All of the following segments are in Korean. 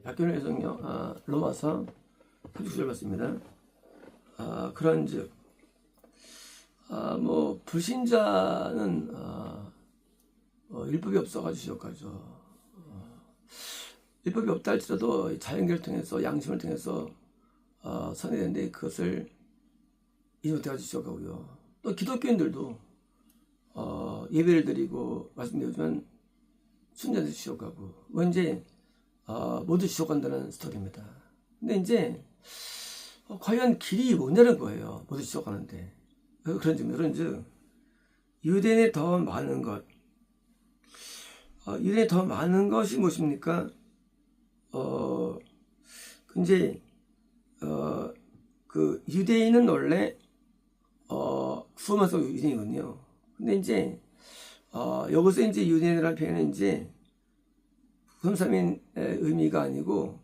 약견을 해석요. 로마서 39절 말씀입니다. 그런즉 뭐 불신자는 율법이 없어가지고 시작하죠. 율법이 없다 할지라도 자연계를 통해서 양심을 통해서 선이 되는데 그것을 이제 못해가지고 시작하고요. 또 기독교인들도 예배를 드리고 말씀드리지만 순전히 지옥가고 이제 모두 지옥간다는 스토리입니다. 근데 이제 과연 길이 뭐냐는 거예요. 모두 지옥가는데 그런즉 유대인이 더 많은 것, 유대인이 더 많은 것이 무엇입니까? 이제 그 유대인은 원래 구원만서 유대인이거든요. 근데 이제 여기서 이제 유대인이라는 표현은 이제 구원삼인 의미가 아니고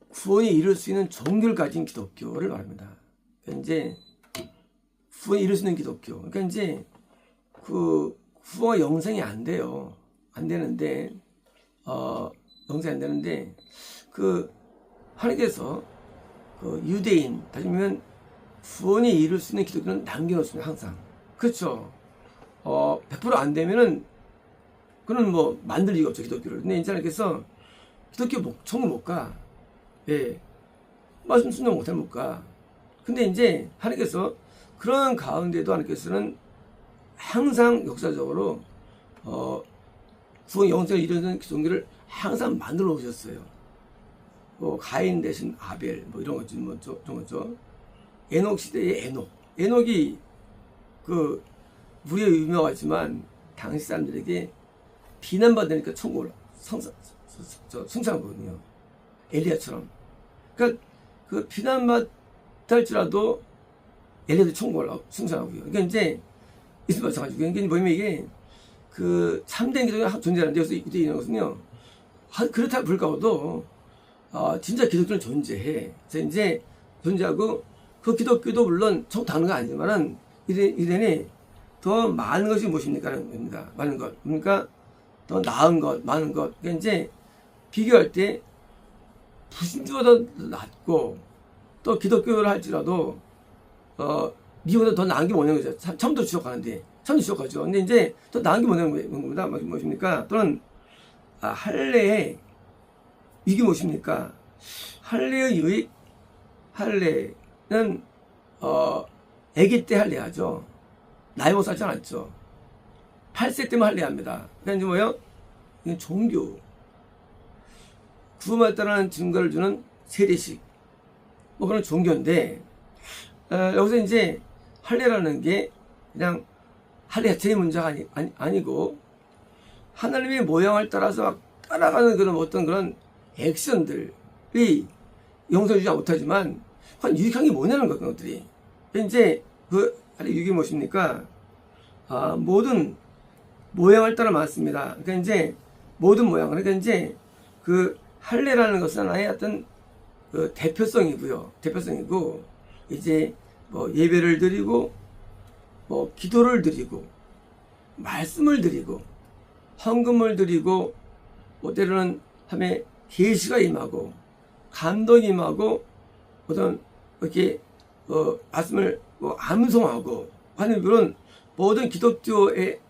구원이 이룰 수 있는 종교를 가진 기독교를 말합니다. 그러니까 이제 구원이 이룰 수 있는 기독교. 그러니까 이제 그 구원 영생이 안 돼요. 안 되는데 영생이 안 되는데 그 하나님께서 그 유대인 다시 보면 구원이 이룰 수 있는 기독교는 남겨놓습니다. 항상. 그렇죠. 100% 안 되면은 그는 뭐 만들 이유가 없죠. 기독교를. 근데 이제 하나님께서 기독교 천국 못 가. 예. 말씀 순종 못하면 못 가. 근데 이제 하나님께서 그런 가운데도 하나님께서는 항상 역사적으로 구원 영생을 이루는 기독교를 항상 만들어 오셨어요. 뭐 가인 대신 아벨 뭐 이런 거지 뭐 저런 거죠. 에녹 시대의 에녹이 그 무리에 유명하지만 당시 사람들에게 비난받으니까 천국을 승천하거든요. 엘리야처럼. 그러니까 그 비난받을지라도 엘리야도 천국을 승천하고요. 그러니까 이제 이스 마찬가지고. 그러니까 뭐냐면 이게 그 참된 기독교가 존재하는데 여기서 이때 이런 것은요. 그렇다 불가도 진짜 기독교는 존재해. 그래서 이제 존재하고 그 기독교도 물론 천국 가는 건 아니지만은 이전에 더 많은 것이 무엇입니까? 하는 겁니다. 많은 것. 그러니까 더 나은 것, 많은 것. 그러니까 이제 비교할 때 불신자보다 낫고 또 기독교를 할지라도 미보다 더 나은 게 뭐냐는 거죠. 처음부터 지옥가는데 처음부터 지옥가죠. 근데 이제 더 나은 게 뭐냐는 겁니다. 무엇입니까? 또는 할례의 이게 무엇입니까? 할례의 유익, 할례는 아기 때 할례하죠. 나이 못 살지 않았죠. 8세 때만 할례합니다. 그러니까 이제 뭐예요? 이건 종교. 구원받았다는 증거를 주는 세례식. 뭐 그런 종교인데 여기서 이제 할례라는 게 그냥 할례 자체의 문제가 아니고 하나님의 모양을 따라서 막 따라가는 그런 어떤 그런 액션들이 용서를 주지 못하지만 유익한 게 뭐냐는 거예요. 그것들이. 이제 그 유익이 무엇입니까? 모든 모양을 따라 맞습니다. 그러니까 이제 모든 모양. 그러니까 이제 그 할례라는 것은 하나의 어떤 그 대표성이고 이제 뭐 예배를 드리고 뭐 기도를 드리고 말씀을 드리고 헌금을 드리고 뭐 때로는 함에 계시가 임하고 감동이 임하고 어떤 이렇게 말씀을 뭐 암송하고 하는 그런 모든 기독교의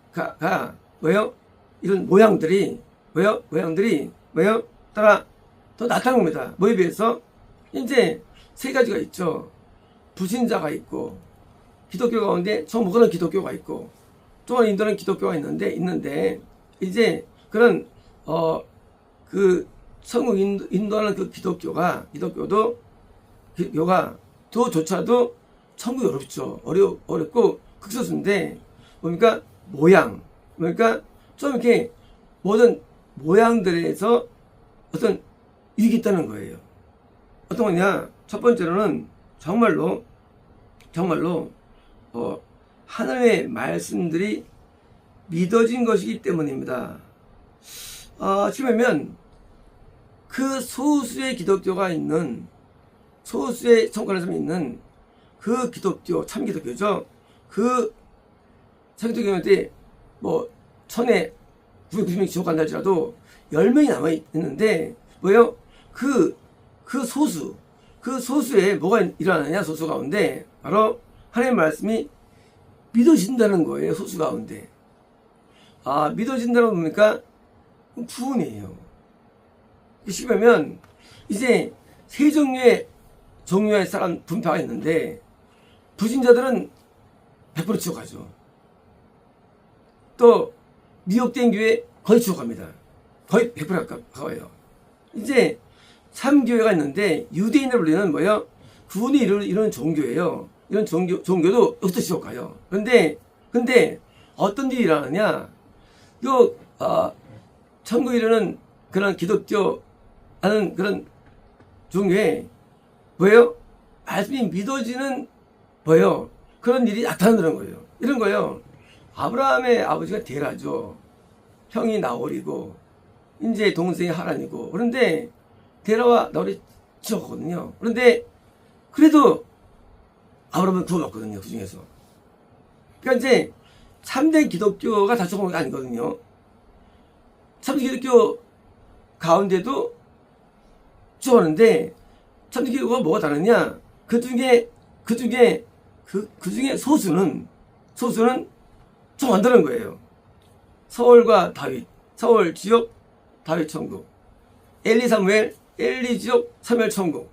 뭐요? 이런 모양들이 뭐요? 따라 더 나타난 겁니다. 뭐에 비해서 이제 세 가지가 있죠. 불신자가 있고 기독교 가운데 전부 그런 기독교가 있고 또 인도는 기독교가 있는데 이제 그런 그 천국 인도하는 그 기독교가 조차도 천국이 어렵고 극소수인데 뭡니까? 모양. 그러니까 좀 이렇게 모든 모양들에서 어떤 유익이 있다는 거예요. 어떤 거냐? 첫 번째로는 정말로 하나님의 말씀들이 믿어진 것이기 때문입니다. 지금 보면 그 소수의 기독교가 있는 소수의 성과에서 있는 그 기독교, 참 기독교죠. 그 참 기독교한테 뭐 1990명이 지옥 간다 할지라도 10명이 남아있는데, 뭐요? 그 소수에 뭐가 일어나느냐, 소수 가운데. 바로 하나님의 말씀이 믿어진다는 거예요, 소수 가운데. 아, 믿어진다는 건 뭡니까? 부흥이에요. 쉽게 보면, 이제 세 종류의 사람 분파가 있는데, 부진자들은 100% 지옥 가죠. 또, 미혹된 교회 거의 지옥 갑니다. 거의 100% 가까워요. 이제, 참교회가 있는데, 유대인을 불리는 뭐예요? 구원이 이루는 종교예요. 이런 종교도 여기서 지옥 가요. 근데, 어떤 일이 일어나느냐? 천국에 이르는 그런 기독교 하는 그런 종교에 뭐예요? 말씀이 믿어지는 뭐예요? 그런 일이 나타나는 거예요. 이런 거예요. 아브라함의 아버지가 데라죠. 형이 나홀이고 이제 동생이 하란이고. 그런데 데라와 나홀이 지옥거든요. 그런데 그래도 아브라함은 구원받거든요. 그 중에서. 그러니까 이제 참된 기독교가 다 죽은 게 아니거든요. 참된 기독교 가운데도 죽었는데, 참된 기독교가 뭐가 다르냐? 그 중에 소수는 좀 안 다른 거예요. 서울과 다윗, 서울 지옥, 다윗 천국. 엘리 사무엘, 엘리 지옥, 사무엘 천국.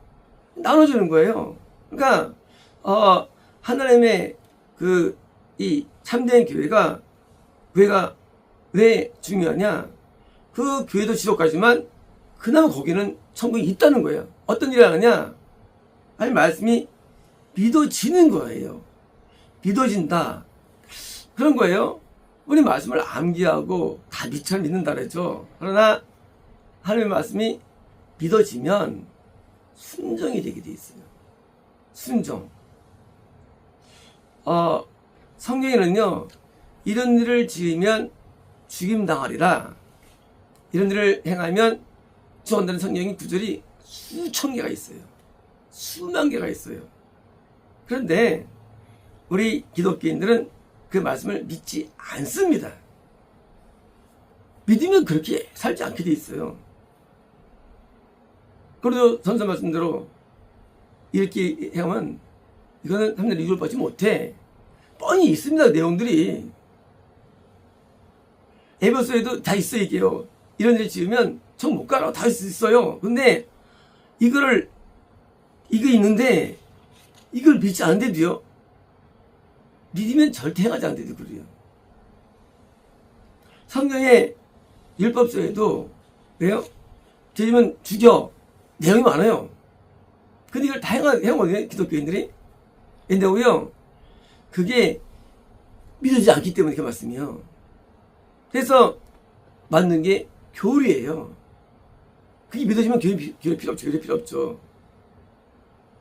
나눠주는 거예요. 그러니까, 하나님의 이 참된 교회가 왜 중요하냐? 그 교회도 지옥 가지만 그나마 거기는 천국이 있다는 거예요. 어떤 일을 하느냐? 아니, 말씀이 믿어지는 거예요. 믿어진다. 그런 거예요. 우리 말씀을 암기하고 다 미처 믿는다 그랬죠. 그러나 하나님의 말씀이 믿어지면 순종이 되게 돼 있어요. 순종. 성경에는요, 이런 일을 지으면 죽임당하리라, 이런 일을 행하면 죽는다는 성경의 구절이 수천 개가 있어요. 수만 개가 있어요. 그런데 우리 기독교인들은 그 말씀을 믿지 않습니다. 믿으면 그렇게 살지 않게 돼 있어요. 그래도 선서 말씀대로 이렇게 하면 이거는 하나님 이걸 받지 못해. 뻔히 있습니다. 내용들이. 에베소에도 다 있어 이게요. 이런 일 지으면 정 못 가라고 다 있어요. 근데 이거 있는데 이걸 믿지 않는데도요. 믿으면 절대 행하지 않는데도 그래요. 성경의 율법서에도 왜요? 죄지면 죽여. 내용이 많아요. 근데 이걸 다 행하거든요. 기독교인들이. 근데고요. 그게 믿어지지 않기 때문에 그 말씀이요. 그래서 만든 게 교리예요. 그게 믿어지면 교리 필요 없죠. 교리 필요 없죠.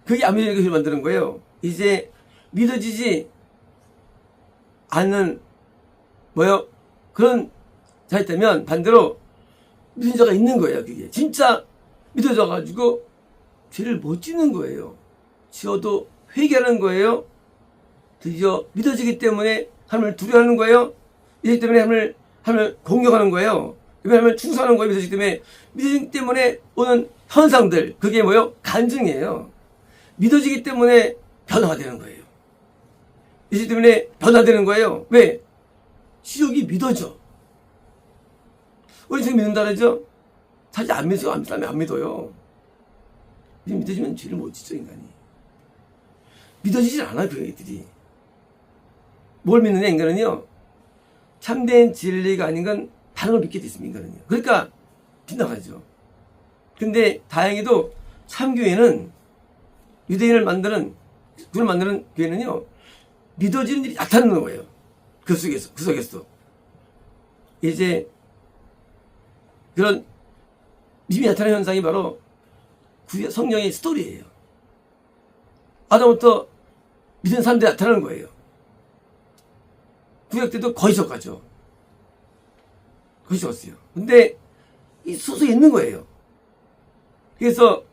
그게 안 믿어지는 교리 만드는 거예요. 이제 믿어지지 않는 그런 자 있다면 반대로 믿은 자가 있는 거예요. 그게 진짜 믿어져 가지고 죄를 못 짓는 거예요. 지어도 회개하는 거예요. 드디어 믿어지기 때문에 하나님을 두려워하는 거예요. 믿어지기 때문에 하나님을 공경하는 거예요. 하나님을 충성하는 거예요. 믿어지기 때문에 오는 현상들, 그게 간증이에요. 믿어지기 때문에 변화가 되는 거예요. 믿어지기 때문에 변화되는 거예요. 왜? 지옥이 믿어져. 우리 지금 믿는다 그러죠? 사실 안 믿어요. 믿어지면 죄를 못 짓죠, 인간이. 믿어지질 않아요, 그 애들이. 뭘 믿느냐, 인간은요? 참된 진리가 아닌 건 다른 걸 믿게 돼 있습니다, 인간은요. 그러니까 빗나가죠. 근데 다행히도 참교회는 유대인을 만드는 교회는요, 믿어지는 일이 나타나는 거예요. 그 속에서. 이제 그런 믿음이 나타나는 현상이 바로 성령의 스토리예요. 아담부터 믿은 사람들이 나타나는 거예요. 구약 때도 거의 적가죠. 거의 적었어요. 근데 이 소속에 있는 거예요. 그래서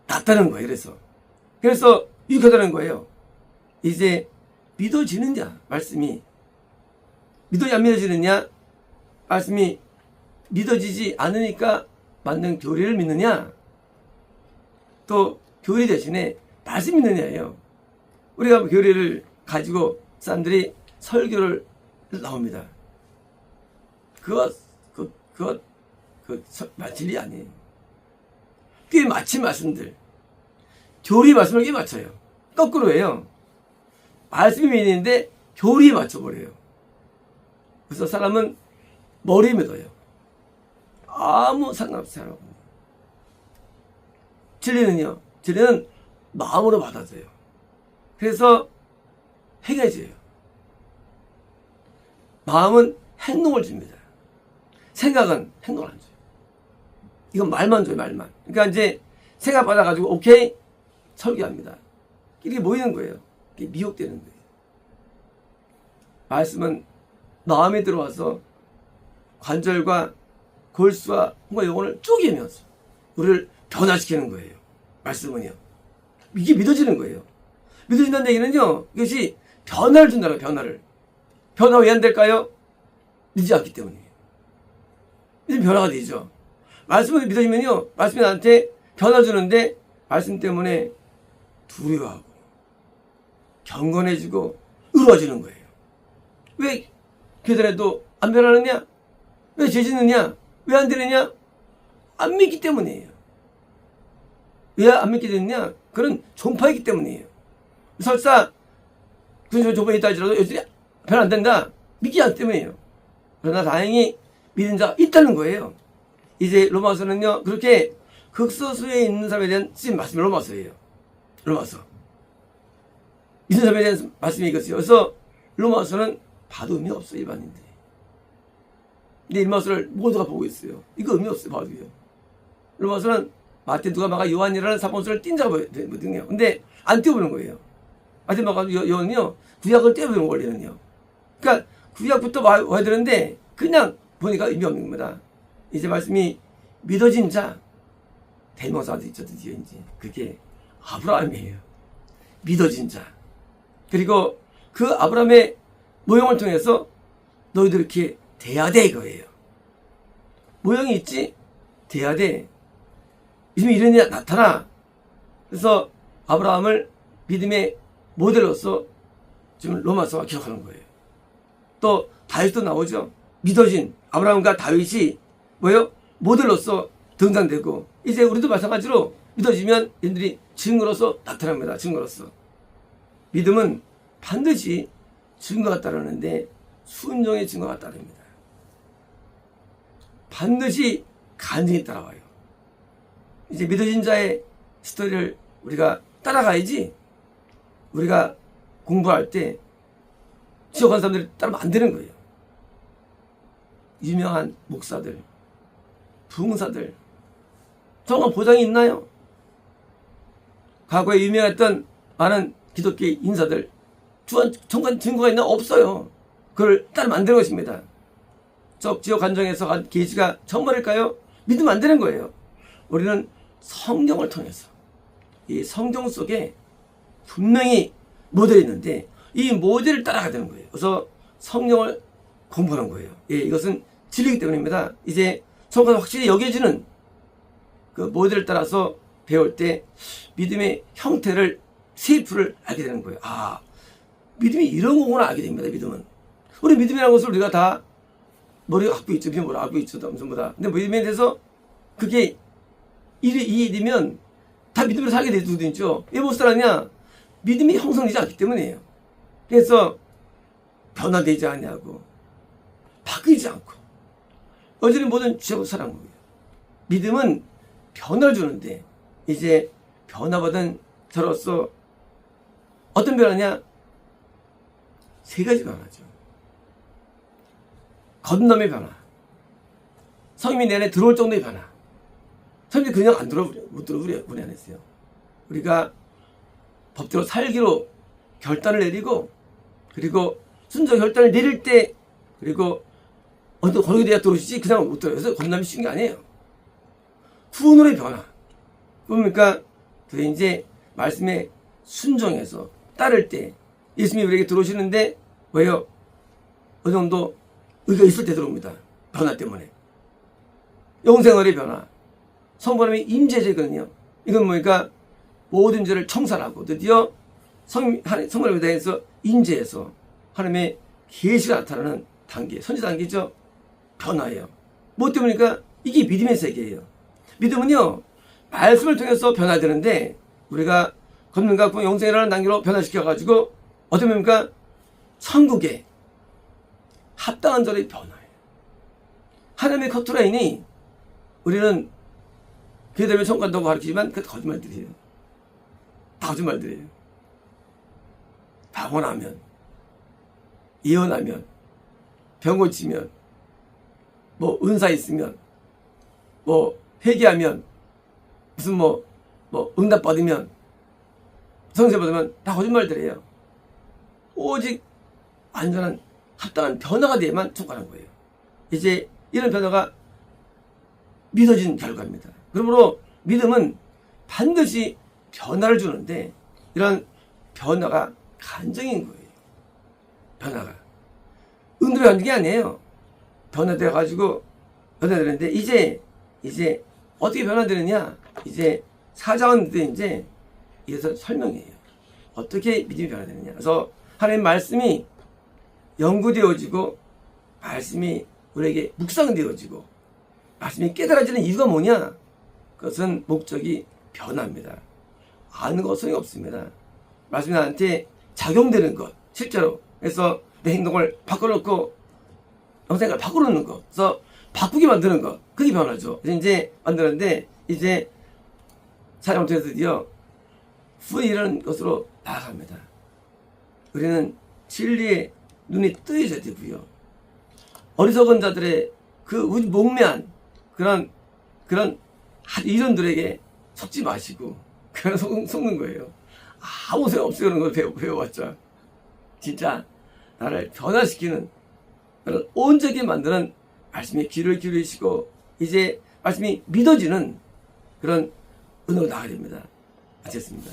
낫다는 거예요. 그래서 유익하다는 거예요. 이제 믿어지느냐, 말씀이. 믿어지 안 믿어지느냐, 말씀이 믿어지지 않으니까 만든 교리를 믿느냐, 또 교리 대신에 말씀 믿느냐예요. 우리가 교리를 가지고 사람들이 설교를 나옵니다. 그거 진리 아니에요. 꽤 맞힌 말씀들, 교리 말씀을 꽤 맞춰요. 거꾸로 해요. 말씀이 믿는데 교리에 맞춰버려요. 그래서 사람은 머리에 믿어요. 아무 상관없이 하라고. 진리는요, 진리는 마음으로 받아줘요. 그래서 행해져요. 마음은 행동을 줍니다. 생각은 행동을 안 줘요. 이건 말만 줘요, 말만. 그러니까 이제 생각 받아가지고 오케이 설교합니다. 이게 모이는 거예요. 이게 미혹되는 거예요. 말씀은 마음에 들어와서 관절과 골수와 뭔가 영혼을 쪼개면서 우리를 변화시키는 거예요. 말씀은요. 이게 믿어지는 거예요. 믿어진다는 얘기는요, 이것이 변화를 준다는 거예요. 변화를. 변화 왜 안 될까요? 믿지 않기 때문이에요. 믿으면 변화가 되죠. 말씀을 믿어지면요, 말씀이 나한테 변화 주는데 말씀 때문에 두려워하고 경건해지고 의로워지는 거예요. 왜 교단에도 안 변하느냐? 왜 죄 짓느냐? 왜 안 되느냐? 안 믿기 때문이에요. 왜 안 믿게 되느냐? 그런 종파이기 때문이에요. 설사 그 종파에 있다 할지라도 여전히 변화 안 된다. 믿기 않기 때문이에요. 그러나 다행히 믿는 자가 있다는 거예요. 이제 로마서는요, 그렇게 극소수에 있는 사람에 대한 쓰인 말씀이 로마서예요. 로마서. 믿는 사람에 대한 말씀이 이것이요. 그래서 로마서는 봐도 의미 없어요, 일반인들이. 근데 로마서를 모두가 보고 있어요. 이거 의미 없어요, 봐도요. 로마서는 마태, 누가, 마가, 요한이라는 사본서를 띈 자가 보거든요. 근데 안 띄워보는 거예요. 마태, 마가, 요한은요, 구약을 띄워보는 원리는요. 그러니까 구약부터 와야 되는데 그냥 보니까 의미 없는 겁니다. 이제 말씀이 믿어진 자, 대명사도 있죠, 드디어 이제. 그게 아브라함이에요. 믿어진 자. 그리고 그 아브라함의 모형을 통해서 너희들 이렇게 돼야 돼, 이거예요. 모형이 있지? 돼야 돼. 요즘 이런 일이 나타나. 그래서 아브라함을 믿음의 모델로서 지금 로마서가 기록하는 거예요. 또 다윗도 나오죠. 믿어진 아브라함과 다윗이 뭐요? 모델로서 등장되고, 이제 우리도 마찬가지로 믿어지면 얘들이 증거로서 나타납니다. 증거로서. 믿음은 반드시 증거가 따르는데 순종의 증거가 따릅니다. 반드시 간증이 따라와요. 이제 믿어진 자의 스토리를 우리가 따라가야지, 우리가 공부할 때 지옥한 사람들이 따르면 안 되는 거예요. 유명한 목사들, 부흥사들, 정말 보장이 있나요? 과거에 유명했던 많은 기독교 인사들, 정관 증거가 있나? 없어요. 그걸 따르면 안 되는 것입니다. 지옥 간정에서 간 계시가 정말일까요? 믿으면 안 되는 거예요. 우리는 성경을 통해서, 이 성경 속에 분명히 모델이 있는데 이 모델을 따라가야 되는 거예요. 그래서 성경을 공부하는 거예요. 예, 이것은 진리이기 때문입니다. 이제 성경이 확실히 여겨지는 그 모델을 따라서 배울 때 믿음의 형태를, 세이프를 알게 되는 거예요. 아, 믿음이 이런 거구나 알게 됩니다. 믿음은. 우리 믿음이라는 것을 우리가 다 머리가 갖고 있죠. 믿음 뭐라 갖고 있죠. 전부 다. 근데 믿음에 대해서 그게 이 일이면 다 믿음으로 살게 되는 수도 있죠. 왜 못 살았냐? 믿음이 형성되지 않기 때문이에요. 그래서 변화되지 않냐고, 바뀌지 않고 여전히 모든 죄하고 살아간 거예요. 믿음은 변화를 주는데, 이제 변화받은 저로서 어떤 변화냐? 세 가지 변화죠. 건너의 변화, 성님이 내 안에 들어올 정도의 변화. 성님이 그냥 안 들어, 못 들어, 우리 안에서요. 우리가 법대로 살기로 결단을 내리고, 그리고 순종 결단을 내릴 때, 그리고 어떤 거룩에 대해 들어오시지 그냥 못 들어요. 그래서 건남이 쉬운 게 아니에요. 후원의 변화. 그러니까 그 이제 말씀에 순종해서 따를 때 예수님이 우리에게 들어오시는데 왜요? 어느 정도 의가 있을 때 들어옵니다. 변화 때문에. 영생활의 변화. 성부하나님의 임재제거든요. 이건 뭐니까 모든 죄를 청산하고 드디어 성부하나님에 대해서 임재해서 하나님의 계시가 나타나는 단계, 선지 단계죠. 변화예요. 뭐 때문이니까 이게 믿음의 세계예요. 믿음은요, 말씀을 통해서 변화되는데 우리가 걷는가 그 영생이라는 단계로 변화시켜가지고 어떤 의미입니까? 천국에 합당한 자의 변화예요. 하나님의 커트라인이 우리는 그대로 천국 간다고 가르치지만 그 거짓말들이에요. 다 거짓말들이에요. 방언하면, 예언하면, 병 고치면, 뭐 은사 있으면, 뭐 회개하면, 무슨 뭐 응답 받으면, 성세 받으면 다 거짓말들이에요. 오직 완전한 합당한 변화가 돼야만 천국하는 거예요. 이제 이런 변화가 믿어진 결과입니다. 그러므로 믿음은 반드시 변화를 주는데 이런 변화가 간증인 거예요. 변화가 응답이 가는 게 아니에요. 변화되어 가지고 변화되는데 이제 어떻게 변화되느냐? 이제 4장은 이제 이래서 설명해요. 어떻게 믿음이 변화되느냐? 그래서 하나님 말씀이 연구되어지고 말씀이 우리에게 묵상되어지고 말씀이 깨달아지는 이유가 뭐냐? 그것은 목적이 변화입니다. 아는 것 소용이 없습니다. 말씀이 나한테 작용되는 것, 실제로. 그래서 내 행동을 바꿔놓고 영생을 바꿔놓는 것, 그래서 바꾸게 만드는 것, 그게 변화죠. 그래서 이제 만드는데 이제 사람을 통해서 드디어 후일하는 것으로 나아갑니다. 우리는 진리의 눈이 뜨여져야 되고요. 어리석은 자들의 그 목매한 그런 이론들에게 속지 마시고 그냥 속는 거예요. 아무 소용 없어요. 그런 걸 배워봤자. 진짜 나를 변화시키는 그런 온전하게 만드는 말씀에 귀를 기울이시고 이제 말씀이 믿어지는 그런 은혜로 나가야 됩니다. 마쳤습니다.